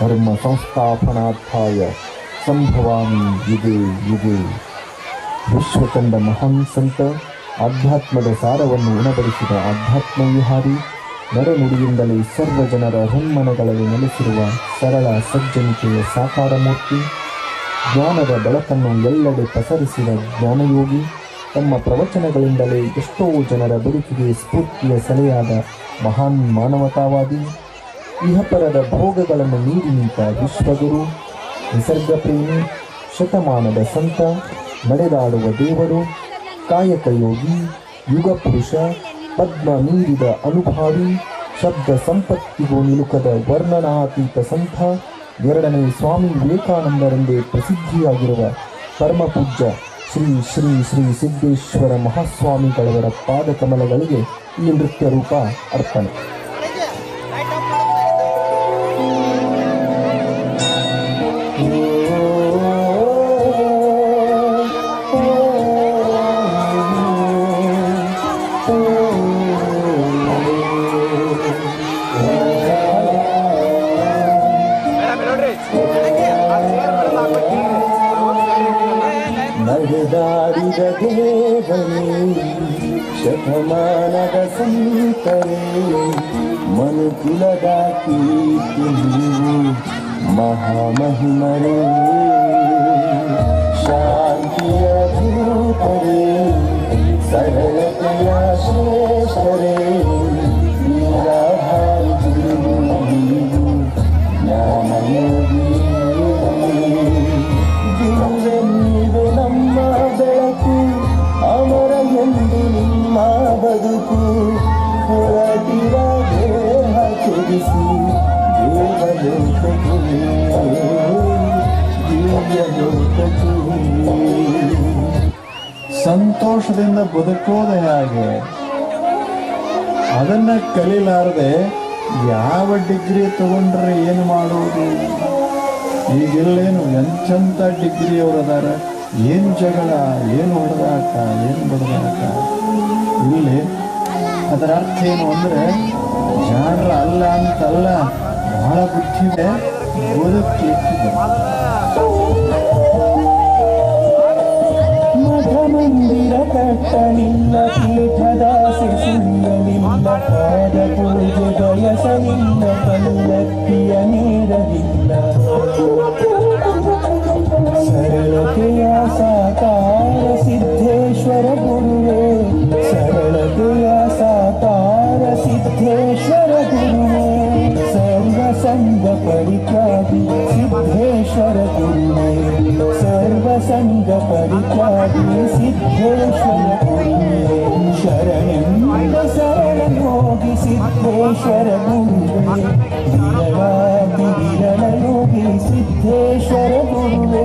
ಧರ್ಮ ಸಂಸ್ಥಾಪನಾರ್ಥಾಯ ಸಂಭವಾಮಿ ಯುಗೆ ಯುಗೆ. ವಿಶ್ವಕಂಡ ಮಹಾನ್ ಸಂತ, ಆಧ್ಯಾತ್ಮದ ಸಾರವನ್ನು ಉಣಬಡಿಸಿದ ಆಧ್ಯಾತ್ಮ ವಿಹಾರಿ, ನರನುಡಿಯಿಂದಲೇ ಸರ್ವ ಜನರ ಹೃನ್ಮನಗಳಲ್ಲಿ ನೆಲೆಸಿರುವ ಸರಳ ಸಜ್ಜನಿಕೆಯ ಸಾಕಾರ ಮೂರ್ತಿ, ಜ್ಞಾನದ ಬೆಳಕನ್ನು ಎಲ್ಲೆಡೆ ಪಸರಿಸಿದ ಜ್ಞಾನಯೋಗಿ, ತಮ್ಮ ಪ್ರವಚನಗಳಿಂದಲೇ ಎಷ್ಟೋ ಜನರ ಬದುಕಿಗೆ ಸ್ಫೂರ್ತಿಯ ಸೆಲೆಯಾದ ಮಹಾನ್ ಮಾನವತಾವಾದಿ, ಇಹಪರದ ಭೋಗಗಳನ್ನು ಮೀರಿ ನಿಂತ ವಿಶ್ವಗುರು, ನಿಸರ್ಗ ಪ್ರೇಮಿ, ಶತಮಾನದ ಸಂತ, ನಡೆದಾಡುವ ದೇವರು, ಕಾಯಕ ಯೋಗಿ, ಯುಗ ಪುರುಷ, ಪದ್ಮ ಮೀರಿದ ಅನುಭಾವಿ, ಶಬ್ದ ಸಂಪತ್ತಿಗೂ ನಿಲುಕದ ವರ್ಣನಾತೀತ ಸಂತ, ಎರಡನೇ ಸ್ವಾಮಿ ವಿವೇಕಾನಂದರೆಂದೇ ಪ್ರಸಿದ್ಧಿಯಾಗಿರುವ ಪರಮಪೂಜ್ಯ ಶ್ರೀ ಶ್ರೀ ಶ್ರೀ ಸಿದ್ದೇಶ್ವರ ಮಹಾಸ್ವಾಮಿಗಳವರ ಪಾದಕಮಲಗಳಿಗೆ ಈ ನೃತ್ಯ ರೂಪ ಅರ್ಪಣೆ. ನಡೆದಾಡಿದ ದೇವರೇ, ಶತಮಾನದ ಸಂತರೇ, ಮನುಕುಲದ ಕೀರ್ತಿ ನೀವು ಮಹಾಮಹಿಮರೇ, ಶಾಂತಿಯ ದೂತರೇ, ಸರಳತೆಯ ಶ್ರೇಷ್ಠರೇ, ವೀರಭಾರಿ ಗುರು ನೀವು ಜ್ಞಾನಯೋಗಿ. ನೀವೇ ನಮ್ಮ ಬೆಳಕು, ಅಮರ ಎಂದು ನಿಮ್ಮ ಬದುಕು, ಹೊರಟಿರ ದೇಹ ತ್ಯಜಿಸಿ ದೇವಲೋಕಕ್ಕೆ, ದಿವ್ಯಲೋಕಕ್ಕೆ. ಸಂತೋಷದಿಂದ ಬದುಕೋದು ಹೇಗೆ, ಅದನ್ನು ಕಲಿಲಾರದೆ ಯಾವ ಡಿಗ್ರಿ ತಗೊಂಡ್ರೆ ಏನು ಮಾಡೋದು? ಈಗೆಲ್ಲೇನು ಎಂತೆಂಥ ಡಿಗ್ರಿ ಅವರು ಅದಾರ, ಏನು ಜಗಳ, ಏನು ಹೊಡೆದಾಟ, ಏನು ಬಡದಾಟ. ಇಲ್ಲಿ ಅದರ ಅರ್ಥ ಏನು ಅಂದರೆ, ಜಾಣರ ಅಲ್ಲ ಅಂತಲ್ಲ, ಬಹಳ ಬುದ್ಧಿದೆ, ಬದುಕಿದೆ. ಮಠ ಮಂದಿರ ಕಟ್ಟಲಿಲ್ಲ, ಪೀಠದಾಸೆ ಸುಳ್ಳಲಿಲ್ಲ, ಪಾದ ಪೂಜೆ ಬಯಸಲಿಲ್ಲ, ಪಲ್ಲಕ್ಕಿಯ ನೀರಲಿಲ್ಲ. ಸರಳತೆಯ ಸಾಕಾರ ಸಿದ್ದೇಶ್ವರ ಗುರುವೇ, ಸರಳತೆಯ ಸಾಕಾರ ಸಿದ್ದೇಶ್ವರ ಗುರುವೇ, ಸರ್ವ ಸಂಘ ಪರಿತ್ಯಾಗಿ ಸಿದ್ದೇಶ್ವರ ಗುರುವೇ, ಸರ್ವ ಸಂಘ ಪರಿತ್ಯಾಗಿ ಸಿದ್ದೇಶ್ವರ ಗುರುವೇ, ಶರಣೆಂಬ ಶರಣ ಯೋಗಿ ಸಿದ್ದೇಶ್ವರ ಗುರುವೇ, ವಿರಳಾಗಿ ವಿರಳ ಯೋಗಿ ಸಿದ್ದೇಶ್ವರ ಗುರುವೇ,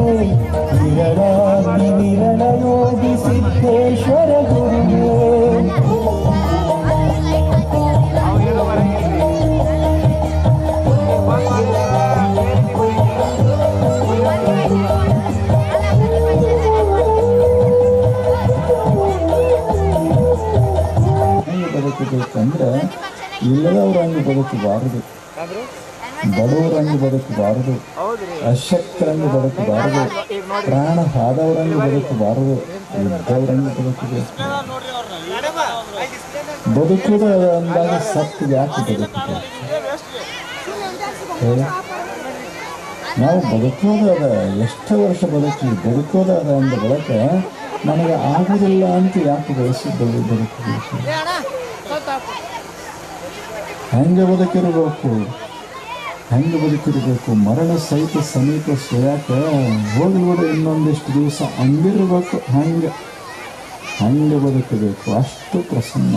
ವಿರಳಾಗಿ ವಿರಳ ಯೋಗಿ ಸಿದ್ದೇಶ್ವರ ಗುರುವೇ. ಬದುಕಬೇಕಂದ್ರೆ ಇಲ್ಲದವರಂಗೆ ಬದುಕಬಾರದು, ಬಡವರಂಗೆ ಬದುಕಬಾರದು, ಅಶಕ್ತರಂಗೆ ಬದುಕಬಾರದು, ಪ್ರಾಣ ಹಾದವರಂಗೆ ಬದುಕಬಾರದು, ಇದ್ದವರಂಗೆ ಬದುಕಬೇಕು. ಬದುಕುವುದು ಅಂದಾಗ ಸತ್ತು ಯಾಕೆ ಬದುಕಬೇಕು? ನಾವು ಬದುಕೋದು ಅದ, ಎಷ್ಟು ವರ್ಷ ಬದುಕೋದು ಅದ ಅಂದ ಬಳಕ ನನಗೆ ಆಗುವುದಿಲ್ಲ ಅಂತ ಯಾಕೆ ಬದುಕಬೇಕು? ಹೆಂಗೆ ಬದುಕಿರಬೇಕು? ಮರಣ ಸಹಿತ ಸಮೀಪ ಸೋಯಾಕ ಹೋಗ್ಲೂಡ ಇನ್ನೊಂದಿಷ್ಟು ದಿವಸ ಅಂದಿರಬೇಕು. ಹಂಗೆ ಬದುಕಬೇಕು, ಅಷ್ಟು ಪ್ರಸನ್ನ.